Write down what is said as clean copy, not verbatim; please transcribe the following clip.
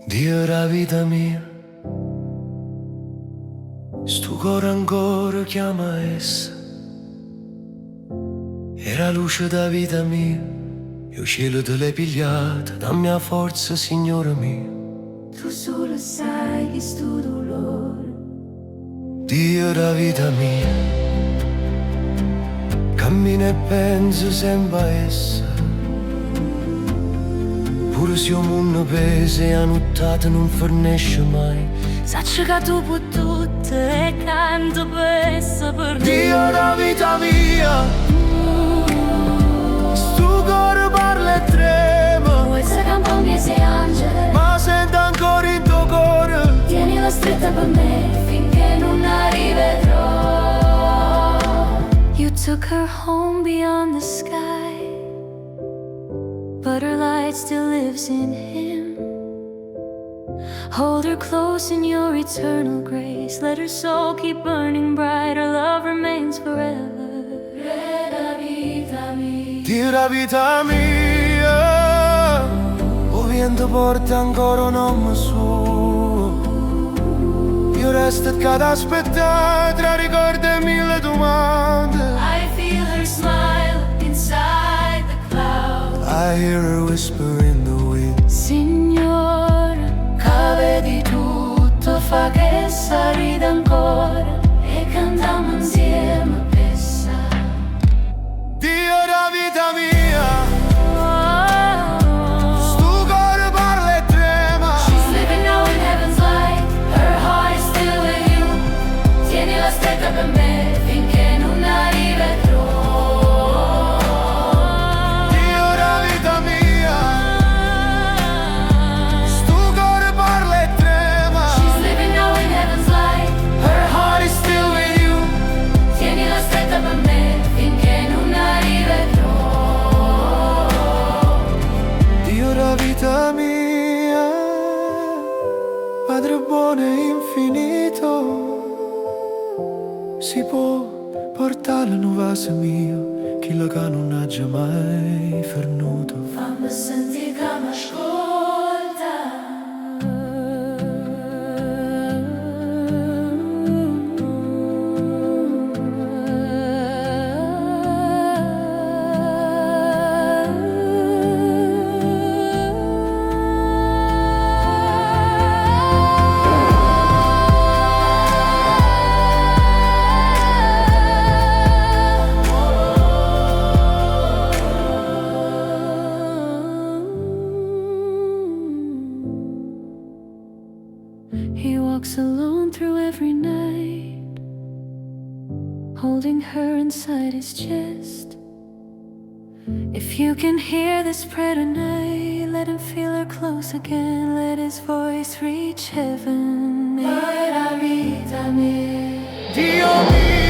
Dio la vita mia, sto cuore ancora chiama essa. Era luce da vita mia, io cielo te l'hai pigliata, dammi la forza, signora mia. Tu solo sai che sto dolore. Dio la vita mia, cammino e penso sempre a essa. Pure se un mondo pesa e a nottata non fornisce mai. Sacci che tu puoi tutto e canto pensa per te. Dio la vita mia, sto cuore parla e trema. Vuoi se campa un mese angelo, Ma sento ancora in tuo cuore. tienila stretta per me finché non arriverò. You took her home beyond the sky, but her light still lives in him. Hold her close in your eternal grace. Let her soul keep burning bright. Her love remains forever. La vita mia. Dio la vita mia, o vento porta ancora un nome suo. Io resto che ad aspettare tra ricordi e mille domande. I feel her smile inside the clouds. I hear her whisper in the wind. Signora, che vedi tutto, fa che sorride ancora e cantiamo insieme a pensare. Dio la vita mia, sto cuore parla e trema. She's living now in heaven's light. Her heart is still with you. Tienila stretta per me finché non arriverò. Dio la vita mia, sto cuore parla e trema. She's living now in heaven's light. Her heart is still with you. Tienila stretta per me finché non arriverò. Dio la vita mia, Padre buono e infinito, si può portare la nuova mia, chi la che non ha già mai fernuto. Fammi sentire che mi He walks alone through every night, holding her inside his chest. If you can hear this prayer tonight, let him feel her close again. Let his voice reach heaven. La vita mia. Dio mio,